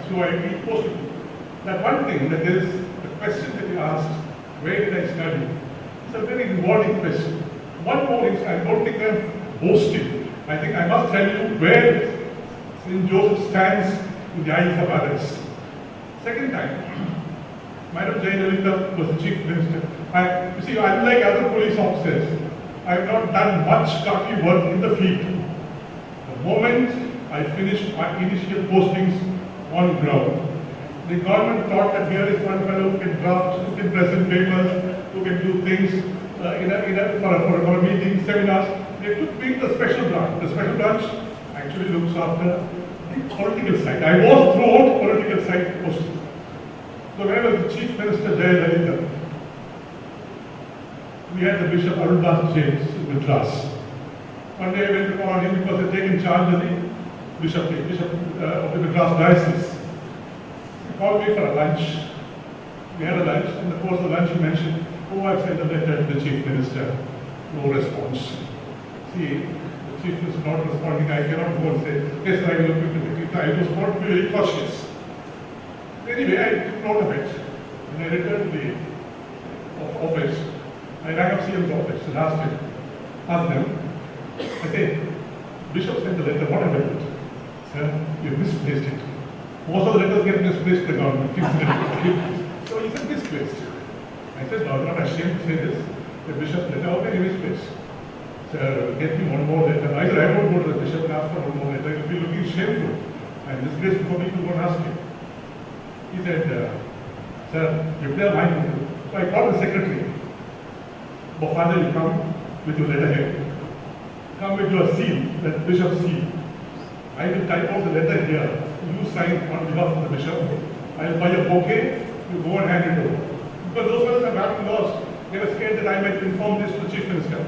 So I posted that one thing, that there is the question that you asked, where did I study? It's a very rewarding question. One more is, I don't think I'm boasting. I think I must tell you where St. Joseph stands in the eyes of others. Second time, Madam Jayalalitha was the Chief Minister. You see, unlike other police officers, I have not done much khaki work in the field. The moment I finished my initial postings on ground, the government thought that here is one fellow who can draft, who can present papers, who can do things for a meeting, seminars. They took me to the special branch. The special branch actually looks after the political side. I was throughout political side posted. So when I was the Chief Minister, Jayalalitha, we had the Bishop Arundas James in Madras. One day I went to call on him because he had taken charge of the Bishop of the Madras Diocese. He called me for a lunch. We had a lunch. In the course of the lunch he mentioned, oh, I've sent a letter to the Chief Minister. No response. See, the Chief Minister not responding, I cannot go and say, yes, I will look into it. I was not very cautious. Anyway, I took note of it. When I returned to the office, I rang up CM's office and asked them, I said, Bishop sent the letter, what about it? Sir, you misplaced it. Most of the letters get misplaced to the government. So he said, misplaced. I said, no, I'm not ashamed to say this. The Bishop's letter, how can you misplace? Sir, get me one more letter. I said, I won't go to the Bishop and ask for one more letter. It will be looking shameful and disgraceful for me to go and ask him. He said, sir, you play a mind with you. So I called the secretary. Oh, Father, you come with your letter here. Come with your seal, that Bishop's seal. I will type out the letter here. You sign on behalf of the Bishop. I will buy a bouquet. You go and hand it over. Because those fellows have gotten lost. They were scared that I might inform this to the Chief Minister.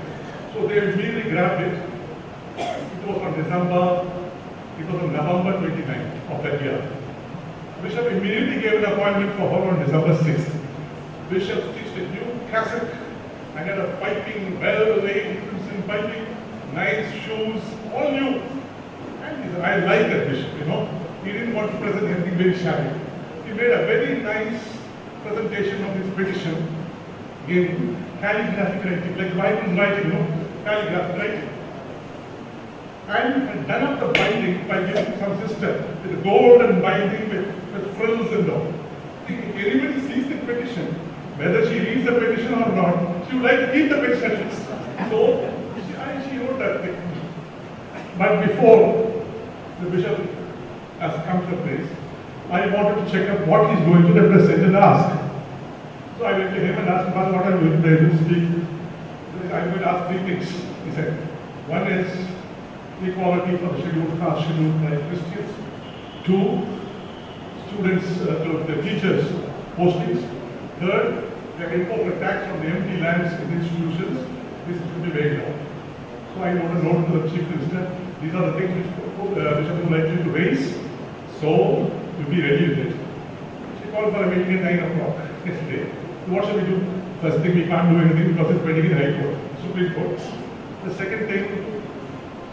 So they immediately grabbed it. It was on November 29th of that year. Bishop immediately gave an appointment for her on December 6th. Bishop stitched a new cassock and had a piping, well-laid crimson piping, nice shoes, all new. And he said, I like that Bishop, you know. He didn't want to present anything very shabby. He made a very nice presentation of his petition in calligraphic writing, like Bible writing, you know, calligraphic writing. And had done up the binding by giving some sister with a golden binding with frills and all. If anybody sees the petition, whether she reads the petition or not, she would like to keep the petition at least. So she wrote that thing. But before the Bishop has come to the place, I wanted to check up what he's going to represent and ask. So I went to him and asked him, Father, what are you going to speak? I'm going to ask three things. He said, one is equality for the scheduled caste, scheduled tribe Christians. Two, students, the teachers' postings. Third, we can import a tax from the empty lands in institutions. This is to be waived off. So I want to note to the Chief Minister, these are the things which Bishop would like you to raise. So you'll be ready with it. She called for a meeting at 9 o'clock yesterday. So what shall we do? First thing, we can't do anything because it's pending in the High Court, Supreme Court. The second thing,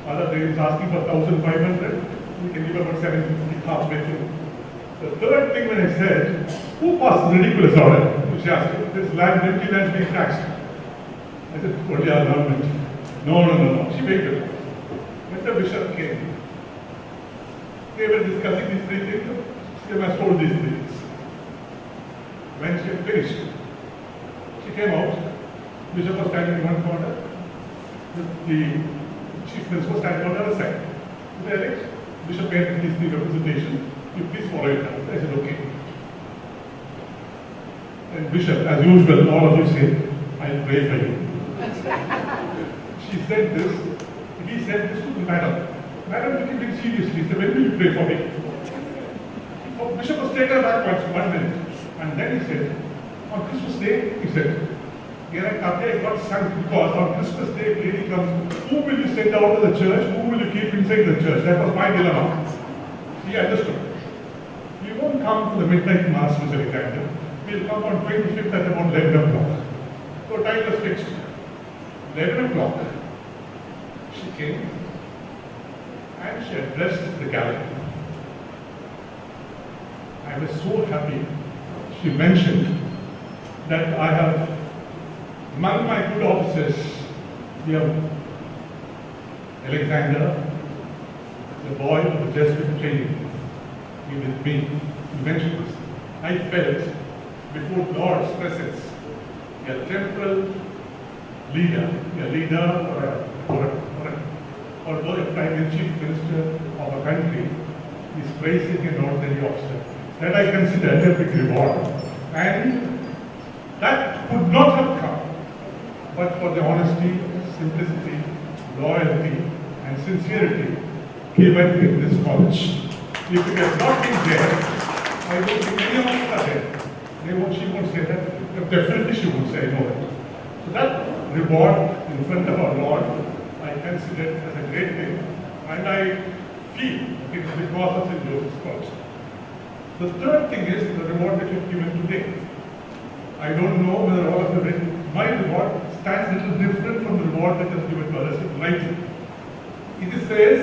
Father is asking for 1,500. We can give about 750 halfway through. The third thing when I said, who passed the ridiculous order? Which she asked, this land, empty land is being taxed. I said, only our government. No. She waited. When the Bishop came, they were discussing these three things. She must hold these things. When she had finished, she came out. Bishop was standing in one corner. The Chief Minister was standing on the other side. He said, Alex, Bishop gave this the representation. You please follow it out. I said, okay. And Bishop, as usual, all of you say, I'll pray for you. She said this. He said this to the madam. Madam took it very seriously. He said, when will you pray for me? So Bishop was taken aback once, 1 minute. And then he said, on Christmas Day, he said, I got sunk because on Christmas Day, lady comes, who will you send out of the church? Who will you keep inside the church? That was my dilemma. He understood. We won't come for the midnight mass, Mr. Alexander. We'll come on 25th at about 11 o'clock. So time was fixed. 11 o'clock, she came and she addressed the gallery. I was so happy. She mentioned that I have, among my good officers, we have Alexander, the boy of the Jesuit training, he with me. He mentioned this. I felt before God's presence, a temporal leader, although a prime chief minister of a country is praising an ordinary officer. That I consider a big reward. And that could not have come but for the honesty, simplicity, loyalty, and sincerity given in this college. If it had not been there, I don't think any of us are there. She won't say that. Definitely she won't say no. So that reward in front of our Lord, I consider as a great thing, and I feel it is because of St. Joseph's College. The third thing is the reward that you have given today. I don't know whether all of you read. My reward stands a little different from the reward that is given to others in writing. It says,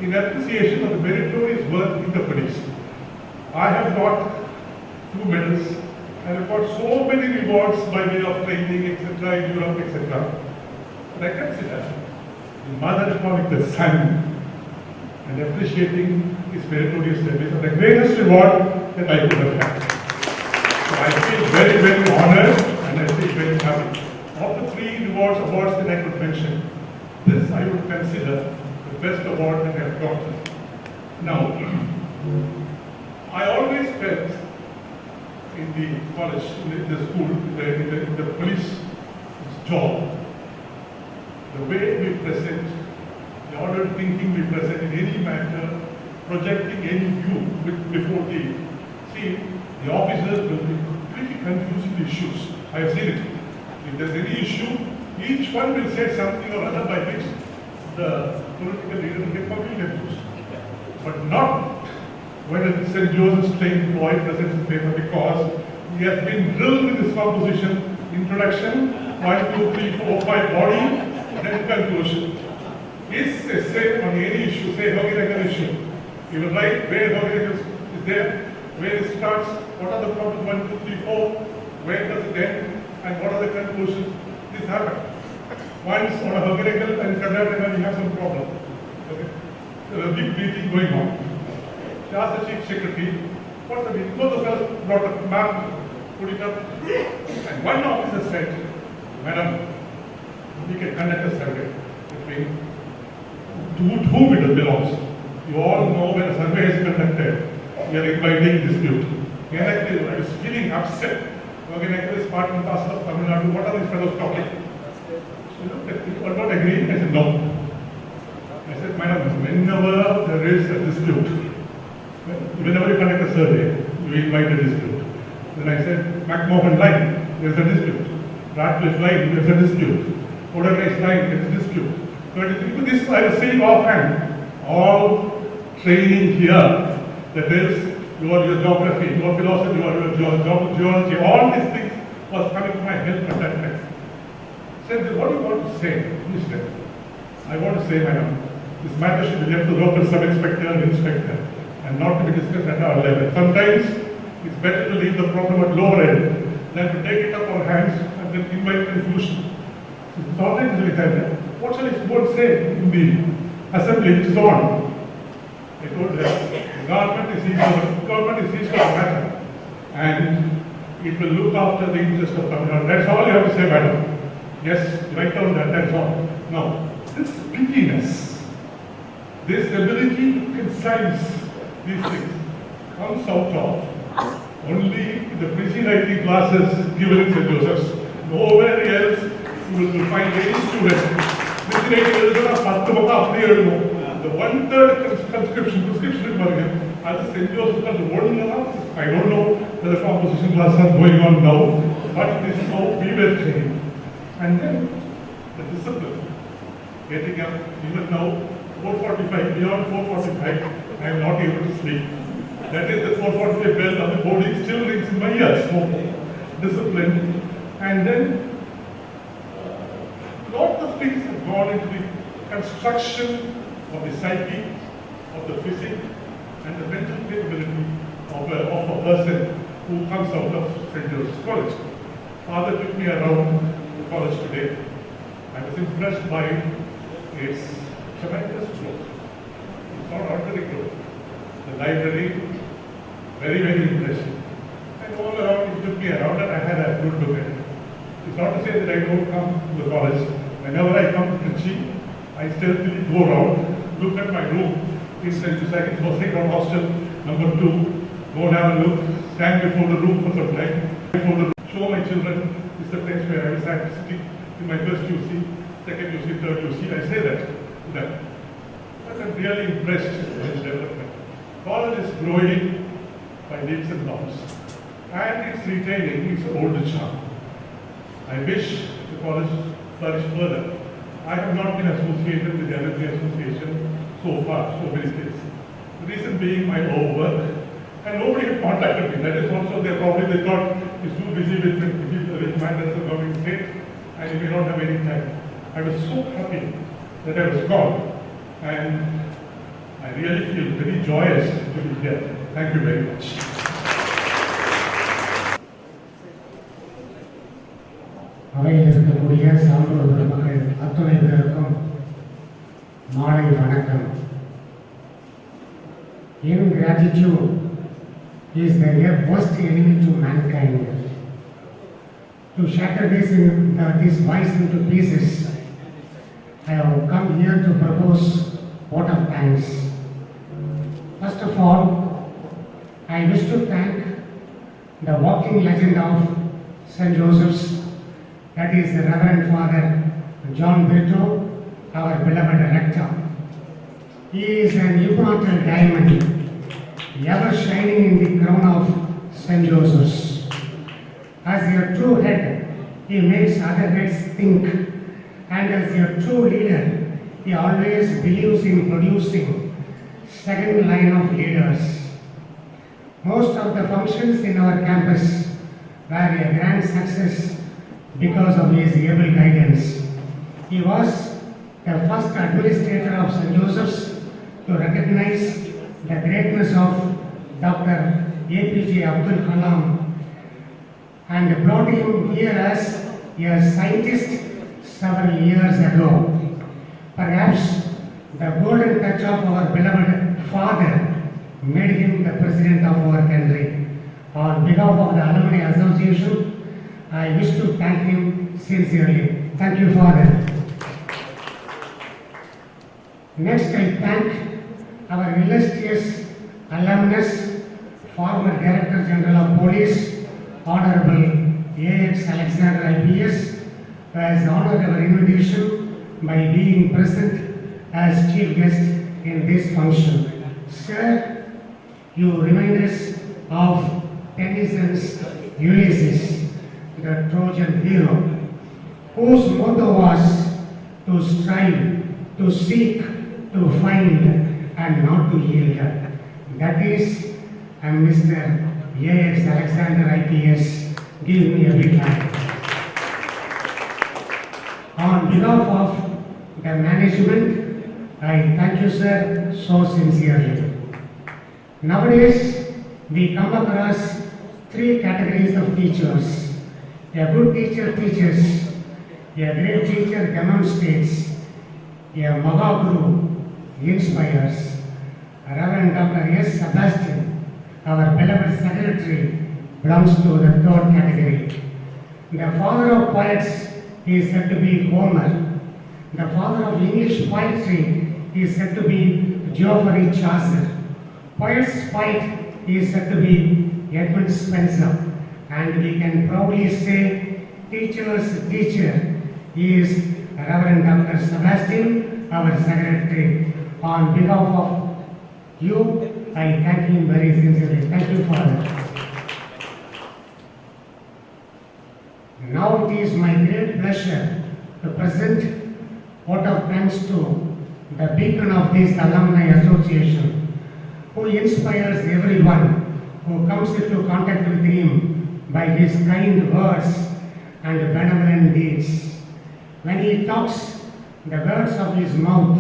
in appreciation of the meritorious work in the police. I have got 2 medals. I have got so many rewards by way of training, etc., in Europe, etc. But I consider the mother calling the son and appreciating his meritorious service are the greatest reward that I could have had. So I feel very, very honored and I feel very happy. Of the 3 awards that I could mention, this I would consider the best award that I have gotten. Now, I always felt in the college, in the school, in the police job, the way we present, the ordered thinking we present in any matter, projecting any view before the officers will be pretty confusing issues. I have seen it. If there's any issue, each one will say something or other by which the political leader will get completely confused. But not when a St. Joseph's trained boy presents his paper, because he has been drilled in this composition, introduction, 1, 2, 3, 4, 5, body, then conclusion. His essay on any issue, say Hoginagar issue, he will write where Hoginagar is there, where it starts, what are the problems, 1, 2, 3, 4, where does it end, and what are the conclusions. This happened. Once on a Hoginagar and Karnataka, we have some problem. Okay? There is a big meeting going on. She asked the chief secretary, what's the meeting? So the fellow brought a map, put it up, and one officer said, Madam, we can conduct a survey between to whom it belongs. You all know when a survey is conducted, we are inviting dispute. I was feeling upset. Hoginagar is part and parcel of Tamil Nadu. What are these fellows talking? She looked at me, you are not agreeing? I said, no. I said, Madam, whenever there is a dispute, whenever you conduct a survey, you invite a dispute. Then I said, McMahon line, there is a dispute. Ratcliffe line, there is a dispute. Odernice line, there is a dispute. But this I was saying offhand, all training here, that is your geography, your philosophy, your geology, all these things was coming to my help at that time. I said, what do you want to say? He said, I want to say, Madam, this matter should be left to local sub-inspector and inspector, and not to be discussed at our level. Sometimes it's better to leave the problem at lower end than to take it up on hands and then invite confusion. It's already Alexander. What shall I go and say in the assembly which is on? I told her, the government is equal to the matter, and it will look after the interest of Tamil Nadu. That's all you have to say, Madam. Yes, write down that, that's all. Now, this pickiness, this ability to concise these things comes out of only the pre-writing classes given in St. Joseph's. Nowhere else you will find any student. The 1/3 prescription as a St. Joseph's, I don't know whether composition classes are going on now, but this is how we were trained. And then the discipline, getting up, even now, 4:45, beyond 4:45, I am not able to sleep. That is the 4:45 bell on the body still rings in my ears. Discipline. And then, lots of things have gone into the construction of the psyche, of the physique, and the mental capability of a who comes out of St. Joseph's College. Father took me around the college today. I was impressed by its tremendous growth. It's not ordinary growth. The library, very, very impressive. And all around, he took me around and I had a good look at it. It's not to say that I don't come to the college. Whenever I come to Trichy, I stealthily go around, look at my room in St. Joseph's College hostel number 2, go and have a look, stand before the room for some time, show my children, this is the place where I was sitting in my first UC, second UC, third UC, I say that to them. But I'm really impressed with the development. College is growing by leaps and bounds, and it's retaining its old charm. I wish the college flourished further. I have not been associated with the Energy Association so far, so many days. The reason being my overwork, and nobody had contacted me. That is also they thought he's too busy with matters of government state, and he may not have any time. I was so happy that I was called, and I really feel very joyous to be here. Thank you very much. அவையில் இருக்கக்கூடிய சான்றோர் பெருமக்கள் அத்துணை பேருக்கும் மாலை வணக்கம். Ingratitude is the worst enemy to mankind. To shatter this vice into pieces, I have come here to propose vote of thanks. First of all, I wish to thank the walking legend of St. Joseph's, that is the Reverend Father John Brito, our beloved rector. He is an immortal diamond, ever shining in the crown of St. Joseph's. As your true head, he makes other heads think, and as your true leader, he always believes in producing second line of leaders. Most of the functions in our campus were a grand success because of his able guidance. He was the first administrator of St. Joseph's to recognize the greatness of Dr. APJ Abdul Kalam and brought him here as a scientist several years ago. Perhaps the golden touch of our beloved father made him the president of our country. On behalf of the Alumni Association, I wish to thank him sincerely. Thank you, Father. Next, I thank our illustrious alumnus, former Director General of Police, Honorable A.X. Alexander IPS, who has honored our invitation by being present as chief guest in this function. Sir, you remind us of Tennyson's Ulysses, the Trojan hero, whose motto was to strive, to seek, to find, and not to yield. That is Mr. A.X. Alexander IPS. Give me a big hand. On behalf of the management, I thank you, sir, so sincerely. Nowadays, we come across 3 categories of teachers. A good teacher teaches, a great teacher demonstrates, a Mahaguru inspires. Reverend Dr. S. Sebastian, our beloved secretary, belongs to the 3rd category. The father of poets is said to be Homer. The father of English poetry is said to be Geoffrey Chaucer. Poet's poet is said to be Edmund Spenser. And we can proudly say teacher's teacher is Reverend Dr. Sebastian, our secretary. On behalf of you, I thank him very sincerely. Thank you, Father. Now it is my great pleasure to present vote of thanks to the beacon of this Alumni Association, who inspires everyone who comes into contact with him by his kind words and benevolent deeds. When he talks, the words of his mouth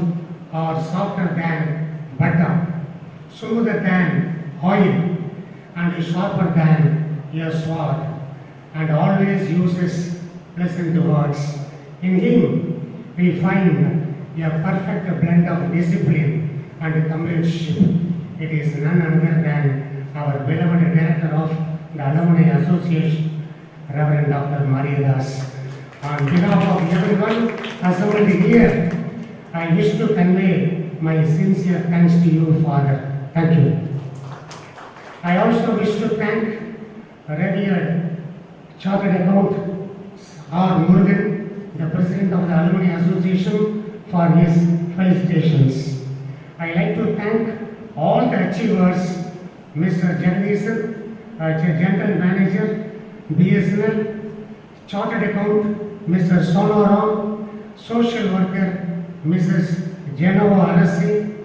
are softer than butter, smoother than oil, and sharper than a sword and always uses pleasant words. In him, we find a perfect blend of discipline and comradeship. It is none other than our beloved director of the Alumni Association, Reverend Dr. Mariadas. On behalf of everyone assembled here, I wish to convey my sincere thanks to you, Father. Thank you. I also wish to thank revered Chartered Accountant R. Murugan, the President of the Alumni Association, for his felicitations. I like to thank all the achievers, Mr. Jagdishan, General Manager, BSNL, Chartered Accountant, Mr. Sonoram, Social Worker, Mrs. Genova Arasi,